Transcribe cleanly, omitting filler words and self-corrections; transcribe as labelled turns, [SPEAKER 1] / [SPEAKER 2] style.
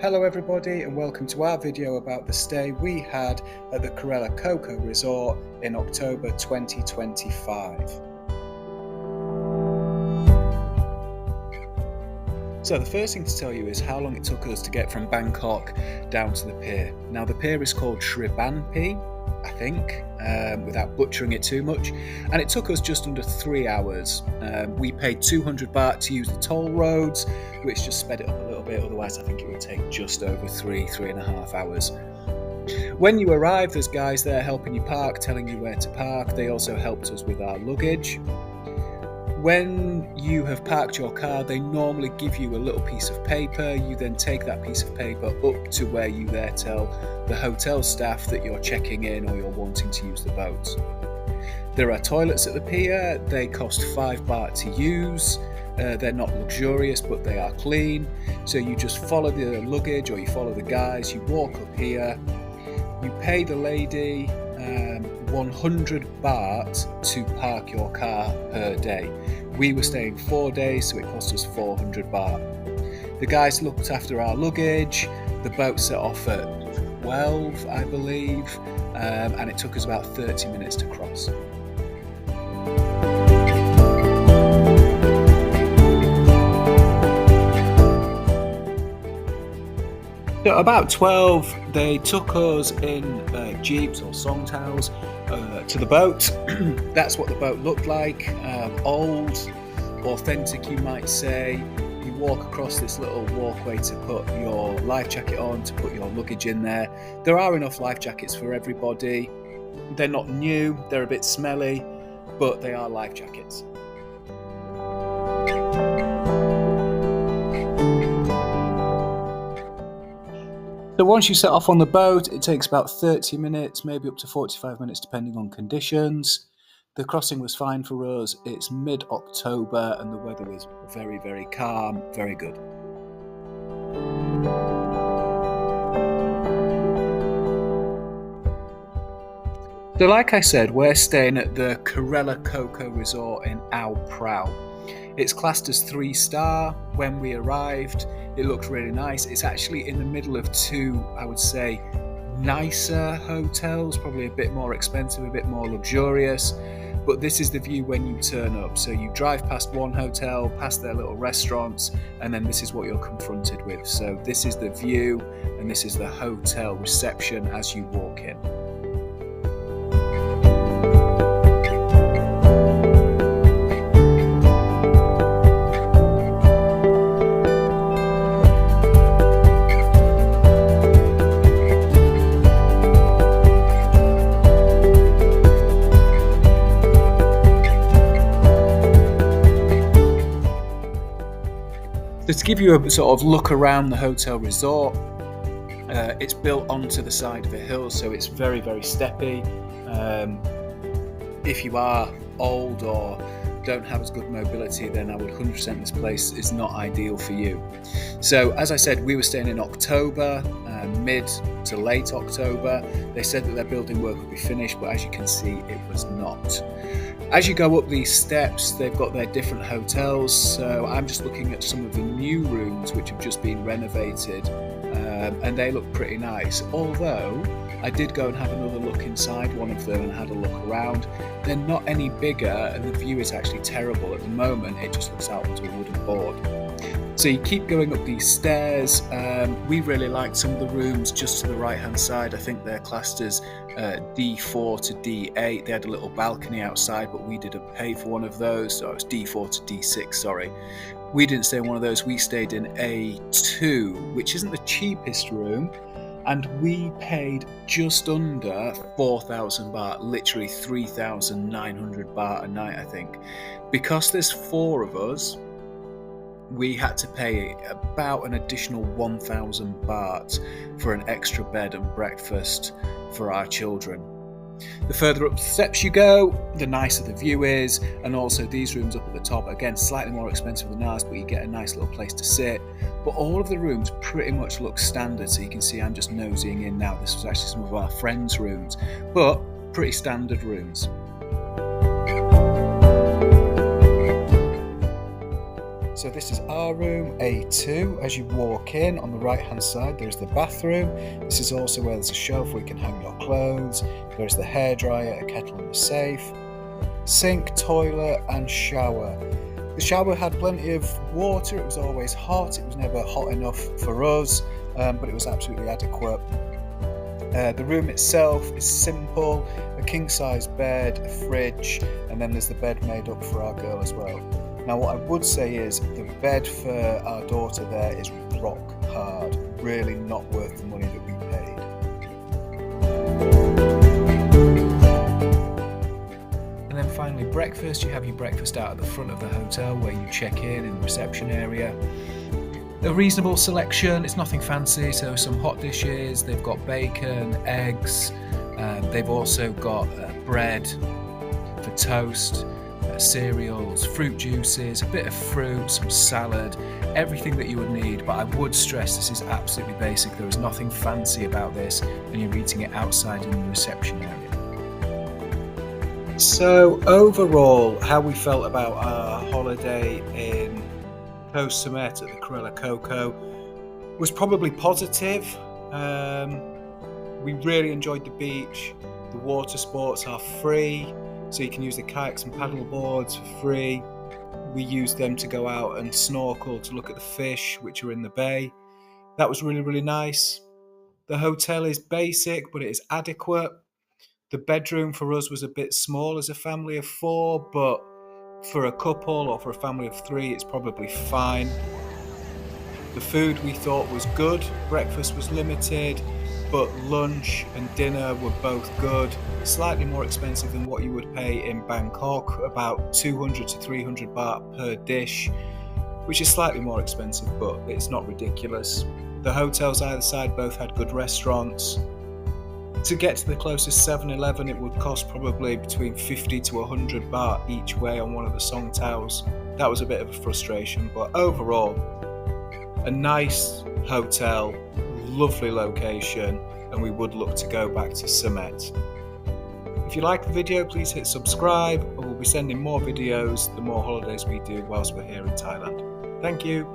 [SPEAKER 1] Hello everybody and welcome to our video about the stay we had at the Kerala Coco Resort in October 2025. So the first thing to tell you is how long it took us to get from Bangkok down to the pier. Now the pier is called Sribanpi, I think, without butchering it too much, and it took us just under 3 hours. We paid 200 baht to use the toll roads, which just sped it up a little bit, otherwise I think it would take just over 3.5 hours. When you arrive, there's guys there helping you park, telling you where to park. They also helped us with our luggage. When you have parked your car, they normally give you a little piece of paper. You then take that piece of paper up to where you there tell the hotel staff that you're checking in or you're wanting to use the boat. There are toilets at the pier. They cost 5 baht to use. They're not luxurious, but they are clean. So you just follow the luggage or you follow the guys. You walk up here. You pay the lady 100 baht to park your car per day. We were staying 4 days, so it cost us 400 baht. The guys looked after our luggage. The boat set off at 12, I believe, and it took us about 30 minutes to cross. So about 12, they took us in jeeps or songtails to the boat. That's what the boat looked like. Old, authentic, you might say. You walk across this little walkway to put your life jacket on, to put your luggage in there. There are enough life jackets for everybody. They're not new, they're a bit smelly, but they are life jackets. So once you set off on the boat, it takes about 30 minutes, maybe up to 45 minutes, depending on conditions. The crossing was fine for us. It's mid-October and the weather was very, very calm, very good. So like I said, we're staying at the Kerala Coco Resort in Ao Prao. It's classed as 3-star. When we arrived, it looked really nice. It's actually in the middle of two, I would say, nicer hotels, probably a bit more expensive, a bit more luxurious. But this is the view when you turn up. So you drive past one hotel, past their little restaurants, and then this is what you're confronted with. So this is the view, and this is the hotel reception as you walk in. So to give you a sort of look around the hotel resort, it's built onto the side of a hill, so it's very, very steppy. If you are old or don't have as good mobility, then I would 100% this place is not ideal for you. So as I said, we were staying in October, mid to late October. They said that their building work would be finished, but as you can see, it was not. As you go up these steps, they've got their different hotels, so I'm just looking at some of the new rooms which have just been renovated, and they look pretty nice. Although, I did go and have another look inside one of them and had a look around. They're not any bigger, and the view is actually terrible at the moment. It just looks out onto a wooden board. So you keep going up these stairs. We really liked some of the rooms just to the right hand side. I think they're classed as D4 to D8. They had a little balcony outside, but we didn't pay for one of those, so it was D4 to D6, sorry. We didn't stay in one of those, we stayed in A2, which isn't the cheapest room, and we paid just under 4,000 baht, literally 3,900 baht a night, I think. Because there's 4 of us, we had to pay about an additional 1,000 baht for an extra bed and breakfast for our children. The further up the steps you go, the nicer the view is, and also these rooms up at the top, again slightly more expensive than ours, but you get a nice little place to sit. But all of the rooms pretty much look standard, so you can see I'm just nosying in now. This was actually some of our friends' rooms, but pretty standard rooms. So this is our room, A2. As you walk in, on the right hand side there's the bathroom. This is also where there's a shelf where you can hang your clothes. There's the hairdryer, a kettle and a safe, sink, toilet and shower. The shower had plenty of water, it was always hot, it was never hot enough for us, but it was absolutely adequate. The room itself is simple, a king size bed, a fridge, and then there's the bed made up for our girl as well. Now what I would say is the bed for our daughter there is rock hard, really not worth the money that we paid. And then finally breakfast, you have your breakfast out at the front of the hotel where you check in the reception area. A reasonable selection, it's nothing fancy, so some hot dishes, they've got bacon, eggs, they've also got bread for toast, cereals, fruit juices, a bit of fruit, some salad, everything that you would need, but I would stress this is absolutely basic, there is nothing fancy about this and you're eating it outside in the reception area. So overall, how we felt about our holiday in Koh Samet at the Kerala Coco was probably positive. We really enjoyed the beach. The water sports are free, so you can use the kayaks and paddle boards for free. We used them to go out and snorkel to look at the fish which are in the bay. That was really, really nice. The hotel is basic, but it is adequate. The bedroom for us was a bit small as a family of 4, but for a couple or for a family of 3, it's probably fine. The food we thought was good. Breakfast was limited, but lunch and dinner were both good. Slightly more expensive than what you would pay in Bangkok, about 200 to 300 baht per dish, which is slightly more expensive, but it's not ridiculous. The hotels either side both had good restaurants. To get to the closest 7-Eleven, it would cost probably between 50 to 100 baht each way on one of the song towels. That was a bit of a frustration, but overall, a nice hotel, lovely location, and we would look to go back to Samet. If you like the video, please hit subscribe, and we'll be sending more videos the more holidays we do whilst we're here in Thailand. Thank you.